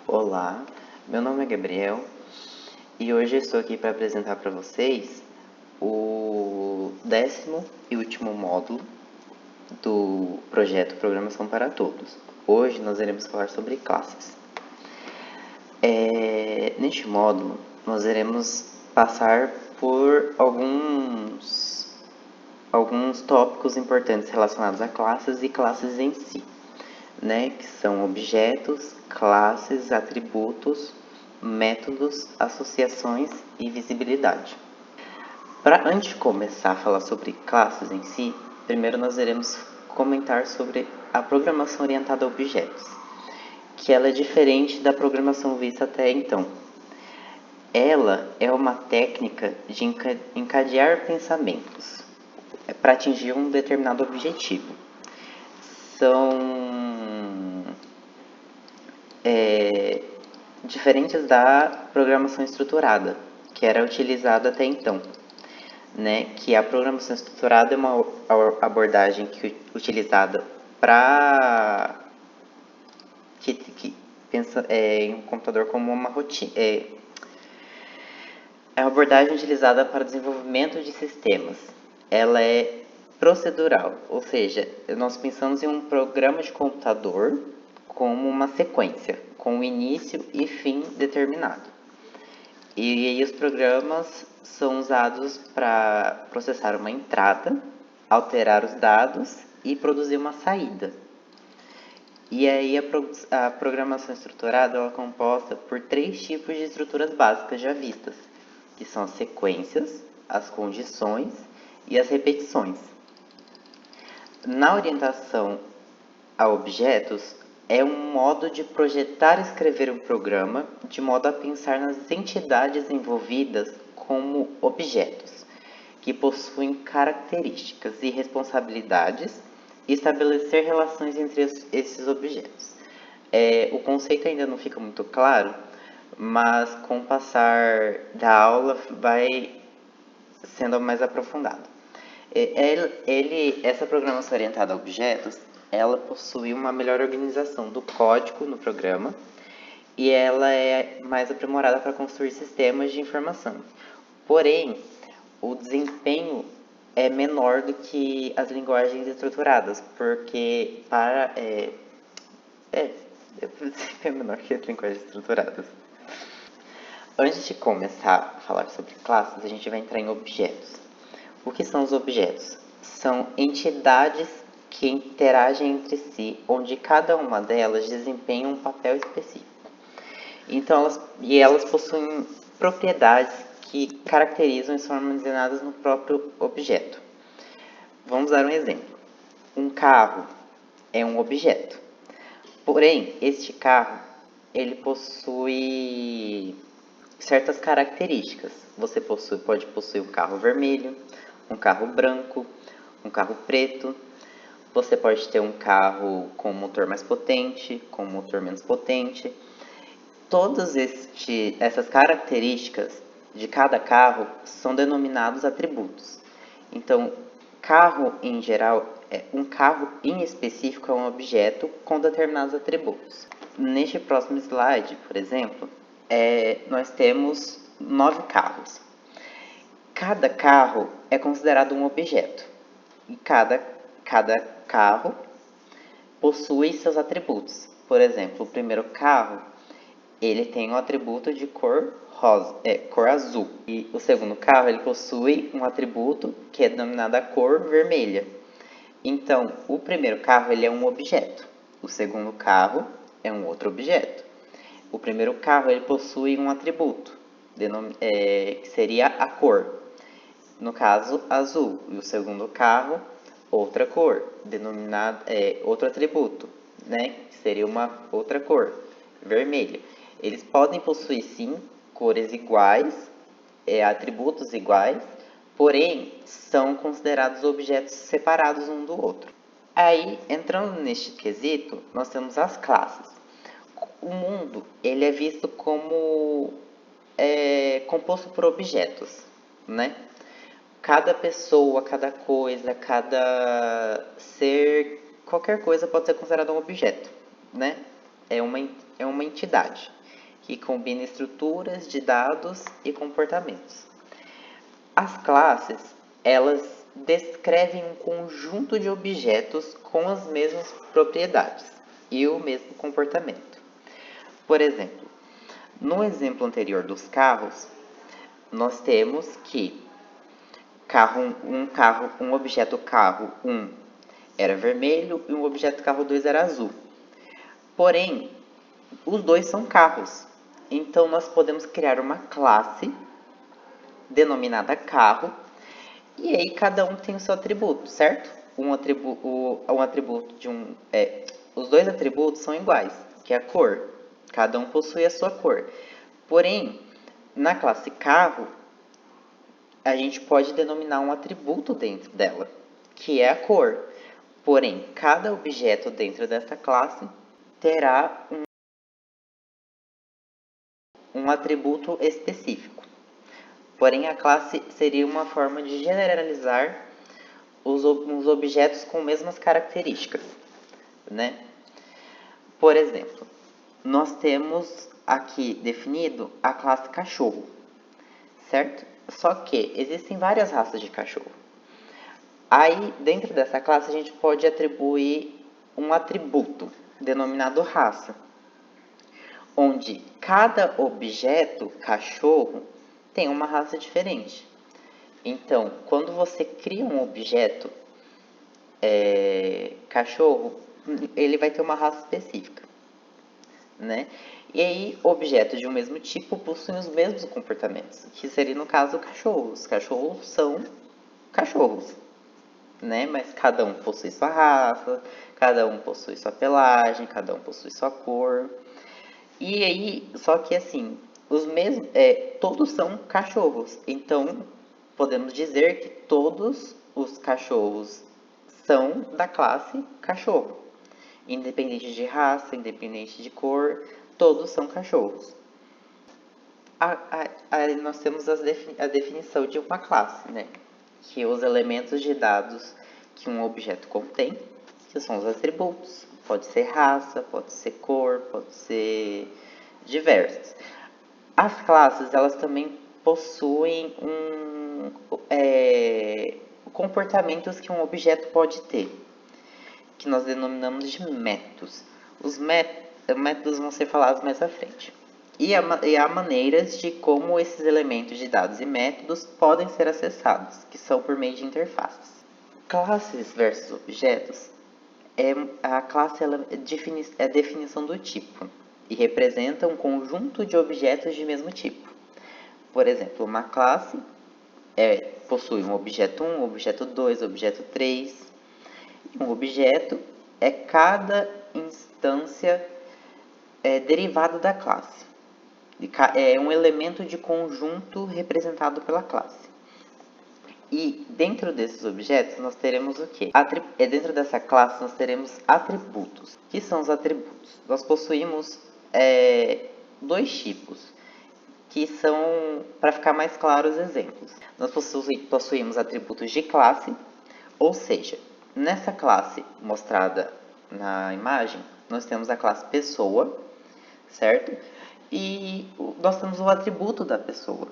Olá, meu nome é Gabriel e hoje eu estou aqui para apresentar para vocês o 10º e último módulo do projeto Programação para Todos. Hoje nós iremos falar sobre classes. Neste módulo, nós iremos passar por alguns tópicos importantes relacionados a classes e classes em si, né? Que são objetos, classes, atributos, métodos, associações e visibilidade. Antes de começar a falar sobre classes em si, primeiro nós iremos comentar sobre a programação orientada a objetos, que ela é diferente da programação vista até então. Ela é uma técnica de encadear pensamentos para atingir um determinado objetivo. São diferentes da programação estruturada, que era utilizada até então, né? Que a programação estruturada é uma abordagem utilizada para que pensa em um computador como uma rotina. É uma abordagem utilizada para o desenvolvimento de sistemas. Ela é procedural, ou seja, nós pensamos em um programa de computador como uma sequência, com início e fim determinado. E aí os programas são usados para processar uma entrada, alterar os dados e produzir uma saída. E aí a programação estruturada ela é composta por 3 tipos de estruturas básicas já vistas, que são as sequências, as condições e as repetições. Na orientação a objetos, é um modo de projetar e escrever um programa de modo a pensar nas entidades envolvidas como objetos, que possuem características e responsabilidades e estabelecer relações entre esses objetos. O conceito ainda não fica muito claro, mas com o passar da aula vai sendo mais aprofundado. Essa programação orientada a objetos, ela possui uma melhor organização do código no programa e ela é mais aprimorada para construir sistemas de informação. Porém, o desempenho é menor do que as linguagens estruturadas, porque é menor que as linguagens estruturadas. Antes de começar a falar sobre classes, a gente vai entrar em objetos. O que são os objetos? São entidades que interagem entre si, onde cada uma delas desempenha um papel específico. Então, elas possuem propriedades que caracterizam e são armazenadas no próprio objeto. Vamos dar um exemplo. Um carro é um objeto. Porém, este carro ele possui certas características. Você pode possuir um carro vermelho, um carro branco, um carro preto. Você pode ter um carro com motor mais potente, com motor menos potente. Todas essas características de cada carro são denominados atributos. Então, carro em geral, um carro em específico é um objeto com determinados atributos. Neste próximo slide, por exemplo, nós temos 9 carros. Cada carro é considerado um objeto e cada carro possui seus atributos. Por exemplo, o primeiro carro ele tem um atributo de cor rosa, cor azul. E o segundo carro ele possui um atributo que é denominado a cor vermelha. Então, o primeiro carro ele é um objeto. O segundo carro é um outro objeto. O primeiro carro ele possui um atributo, que seria a cor. No caso, azul. E o segundo carro, outra cor, denominado outro atributo, né? Que seria uma outra cor, vermelho. Eles podem possuir, sim, cores iguais, atributos iguais, porém, são considerados objetos separados um do outro. Aí, entrando neste quesito, nós temos as classes. O mundo ele é visto como composto por objetos, né? Cada pessoa, cada coisa, cada ser, qualquer coisa pode ser considerada um objeto, né? É uma entidade. que combina estruturas de dados e comportamentos. As classes, elas descrevem um conjunto de objetos com as mesmas propriedades e o mesmo comportamento. Por exemplo, no exemplo anterior dos carros, nós temos que um objeto carro 1 era vermelho e um objeto carro 2 era azul. Porém, os dois são carros. Então, nós podemos criar uma classe denominada carro, e aí cada um tem o seu atributo, certo? Os dois atributos são iguais, que é a cor. Cada um possui a sua cor. Porém, na classe carro, a gente pode denominar um atributo dentro dela, que é a cor. Porém, cada objeto dentro dessa classe terá um atributo específico. Porém, a classe seria uma forma de generalizar os objetos com mesmas características, né? Por exemplo, nós temos aqui definido a classe cachorro, certo? Só que existem várias raças de cachorro. Aí, dentro dessa classe, a gente pode atribuir um atributo denominado raça, onde cada objeto cachorro tem uma raça diferente. Então, quando você cria um objeto cachorro, ele vai ter uma raça específica, né? E aí, objetos de um mesmo tipo possuem os mesmos comportamentos, que seria no caso cachorros. Cachorros são cachorros, né? Mas cada um possui sua raça, cada um possui sua pelagem, cada um possui sua cor. E aí, só que assim, todos são cachorros. Então, podemos dizer que todos os cachorros são da classe cachorro. Independente de raça, independente de cor, todos são cachorros. Nós temos a definição de uma classe, né? Que os elementos de dados que um objeto contém, que são os atributos. Pode ser raça, pode ser cor, pode ser diversos. As classes, elas também possuem comportamentos que um objeto pode ter, que nós denominamos de métodos. Os métodos vão ser falados mais à frente. E há maneiras de como esses elementos de dados e métodos podem ser acessados, que são por meio de interfaces. Classes versus objetos. A classe é a definição do tipo e representa um conjunto de objetos de mesmo tipo. Por exemplo, uma classe possui um objeto 1, objeto 2, objeto 3. Um objeto é cada instância derivada da classe. É um elemento de conjunto representado pela classe. E dentro desses objetos nós teremos o quê? Dentro dessa classe nós teremos atributos. O que são os atributos? Nós possuímos dois tipos, que são, para ficar mais claros, os exemplos. Nós possuímos atributos de classe, ou seja, nessa classe mostrada na imagem, nós temos a classe pessoa, certo? E nós temos o atributo da pessoa,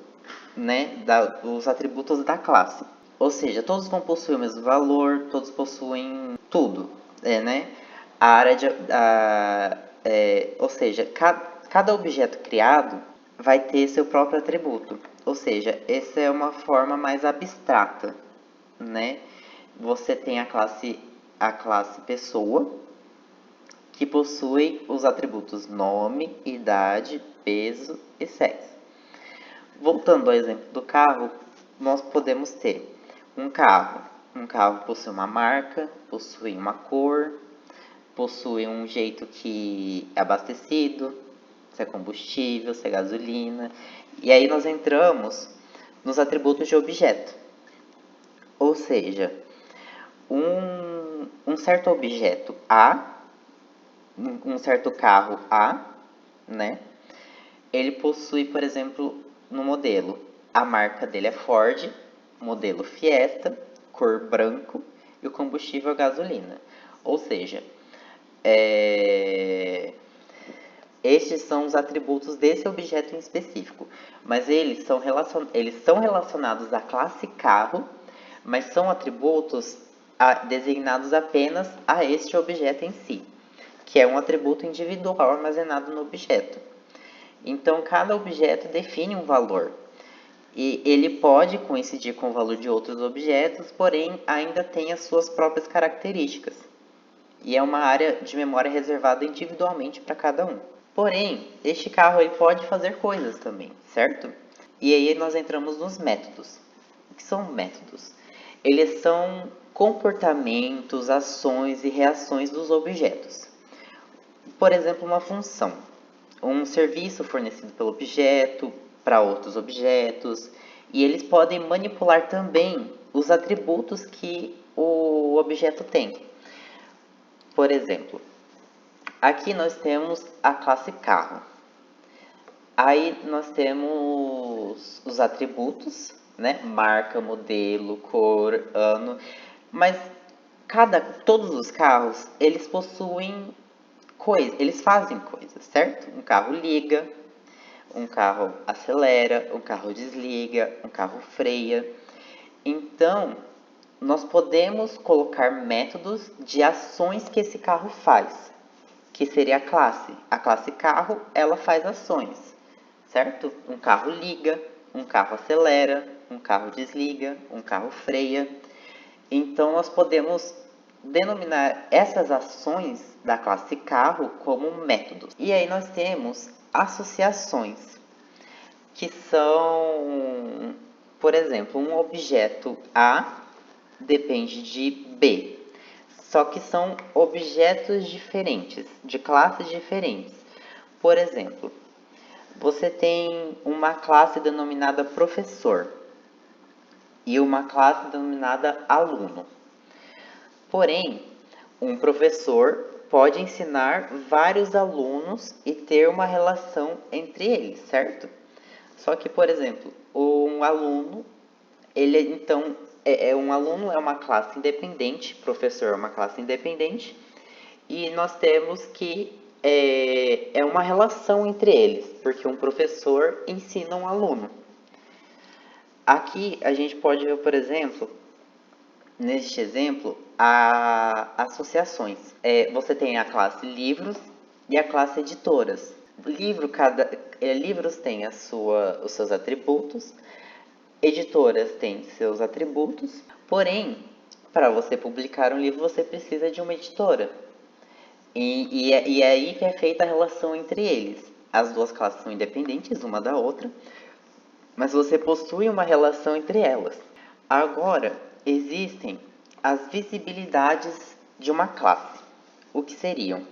né? Os atributos da classe. Ou seja, todos vão possuir o mesmo valor, todos possuem tudo, né? Ou seja, cada objeto criado vai ter seu próprio atributo. Ou seja, essa é uma forma mais abstrata, né? Você tem a classe pessoa, que possui os atributos nome, idade, peso e sexo. Voltando ao exemplo do carro, nós podemos ter um carro. Um carro possui uma marca, possui uma cor, possui um jeito que é abastecido, se é combustível, se é gasolina. E aí nós entramos nos atributos de objeto. Ou seja, um certo objeto A, um certo carro A, né? Ele possui, por exemplo, no modelo, a marca dele é Ford, modelo Fiesta, cor branco e o combustível gasolina. Ou seja, Estes são os atributos desse objeto em específico, mas eles são relacionados à classe carro, mas são atributos designados apenas a este objeto em si, que é um atributo individual armazenado no objeto. Então, cada objeto define um valor, e ele pode coincidir com o valor de outros objetos, porém ainda tem as suas próprias características, e é uma área de memória reservada individualmente para cada um. Porém, este carro ele pode fazer coisas também, certo? E aí nós entramos nos métodos. O que são métodos? Eles são comportamentos, ações e reações dos objetos. Por exemplo, uma função, um serviço fornecido pelo objeto para outros objetos, e eles podem manipular também os atributos que o objeto tem. Por exemplo, aqui nós temos a classe carro. Aí nós temos os atributos, né? Marca, modelo, cor, ano. Mas todos os carros, eles possuem coisas, eles fazem coisas, certo? Um carro liga, um carro acelera, um carro desliga, um carro freia. Então, nós podemos colocar métodos de ações que esse carro faz, que seria a classe. A classe carro, ela faz ações, certo? Um carro liga, um carro acelera, um carro desliga, um carro freia. Então, nós podemos denominar essas ações da classe carro como métodos. E aí nós temos associações, que são, por exemplo, um objeto A depende de B. Só que são objetos diferentes, de classes diferentes. Por exemplo, você tem uma classe denominada professor e uma classe denominada aluno. Porém, um professor pode ensinar vários alunos e ter uma relação entre eles, certo? Só que, por exemplo, um aluno, ele então um aluno é uma classe independente, professor é uma classe independente, e nós temos que é uma relação entre eles, porque um professor ensina um aluno. Aqui a gente pode ver, por exemplo, neste exemplo, associações. Você tem a classe livros e a classe editoras. Livros têm os seus atributos, editoras têm seus atributos, porém, para você publicar um livro, você precisa de uma editora. E é aí que é feita a relação entre eles. As duas classes são independentes uma da outra, mas você possui uma relação entre elas. Agora, existem as visibilidades de uma classe. O que seriam?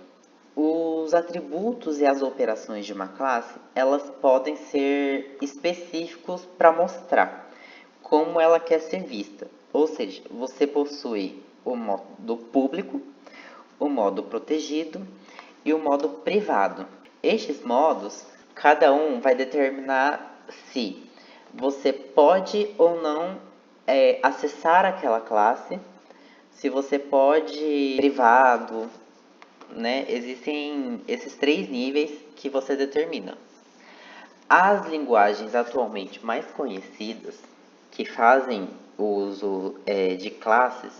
Os atributos e as operações de uma classe, elas podem ser específicos para mostrar como ela quer ser vista. Ou seja, você possui o modo público, o modo protegido e o modo privado. Estes modos, cada um vai determinar se você pode ou não acessar aquela classe, se você pode privado, né? Existem esses 3 níveis que você determina. As linguagens atualmente mais conhecidas que fazem uso de classes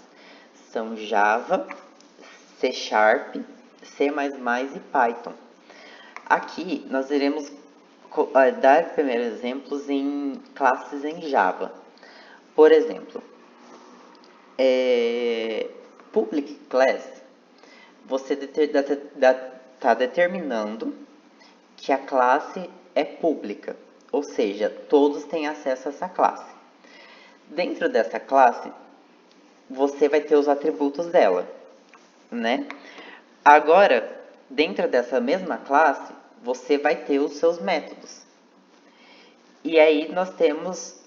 são Java, C Sharp, C++ e Python. Aqui nós iremos dar primeiros exemplos em classes em Java. Por exemplo, Public Class, você está determinando que a classe é pública, ou seja, todos têm acesso a essa classe. Dentro dessa classe, você vai ter os atributos dela, né? Agora, dentro dessa mesma classe, você vai ter os seus métodos. E aí nós temos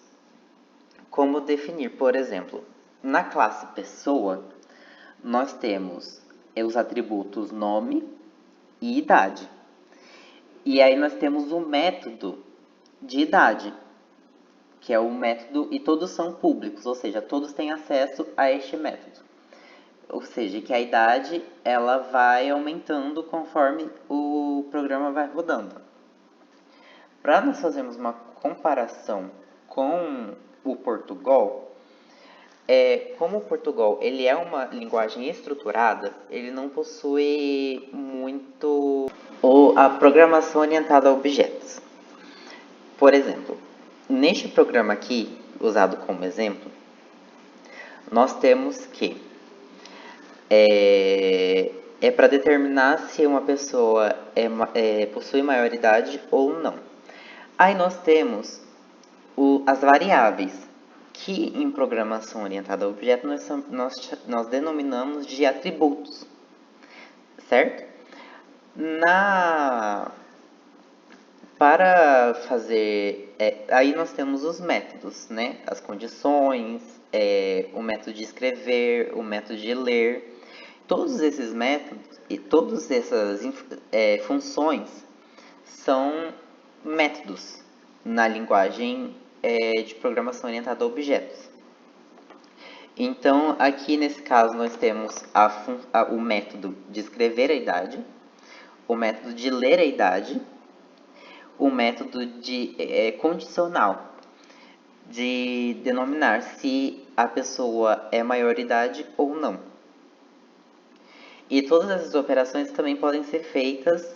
como definir, por exemplo, na classe pessoa, nós temos os atributos nome e idade. E aí nós temos o método de idade, que é o método, e todos são públicos, ou seja, todos têm acesso a este método. Ou seja, que a idade ela vai aumentando conforme o programa vai rodando. Para nós fazermos uma comparação com o Portugal, como o Portugal ele é uma linguagem estruturada, ele não possui muito a programação orientada a objetos. Por exemplo, neste programa aqui, usado como exemplo, nós temos que para determinar se uma pessoa possui maioridade ou não. Aí nós temos as variáveis, que em programação orientada a objeto nós denominamos de atributos, certo? Para fazer, aí nós temos os métodos, né? As condições, o método de escrever, o método de ler. Todos esses métodos e todas essas funções são métodos na linguagem de programação orientada a objetos. Então, aqui nesse caso, nós temos o método de escrever a idade, o método de ler a idade, o método de condicional, de denominar se a pessoa é maioridade ou não. E todas essas operações também podem ser feitas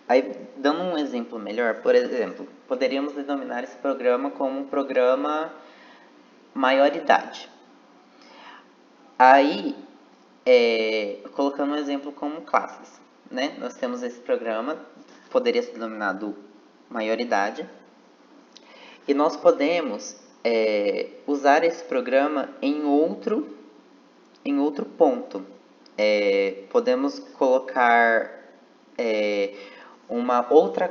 Aí, dando um exemplo melhor, por exemplo, poderíamos denominar esse programa como um programa maioridade. Aí, colocando um exemplo como classes, né? Nós temos esse programa, poderia ser denominado maioridade, e nós podemos usar esse programa em outro ponto. Podemos colocar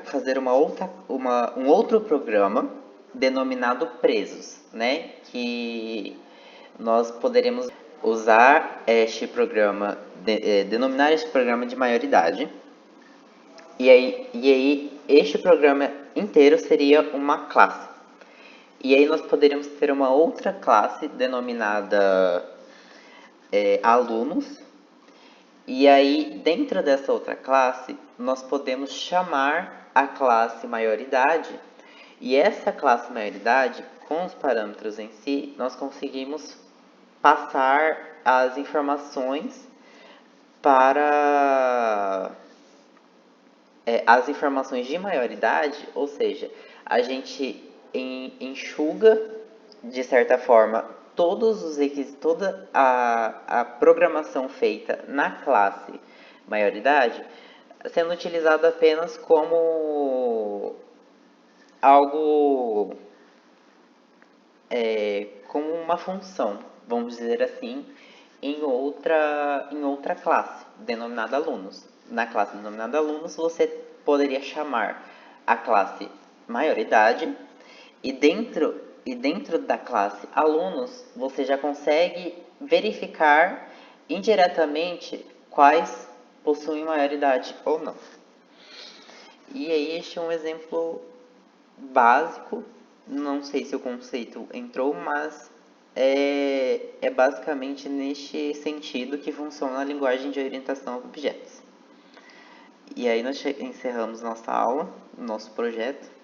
fazer um outro programa denominado presos, né? Que nós poderemos usar este programa, denominar este programa de maioridade. E aí este programa inteiro seria uma classe. E aí nós poderíamos ter uma outra classe denominada alunos. E aí, dentro dessa outra classe, nós podemos chamar a classe maioridade. E essa classe maioridade, com os parâmetros em si, nós conseguimos passar as informações para as informações de maioridade, ou seja, a gente enxuga, de certa forma, todos os requisitos, toda a programação feita na classe maioridade, sendo utilizado apenas como algo, como uma função, vamos dizer assim, em outra classe, denominada alunos. Na classe denominada alunos, você poderia chamar a classe maioridade e dentro da classe alunos, você já consegue verificar indiretamente quais possuem maioridade ou não. E aí este é um exemplo básico, não sei se o conceito entrou, mas é basicamente neste sentido que funciona a linguagem de orientação a objetos. E aí nós encerramos nossa aula, nosso projeto.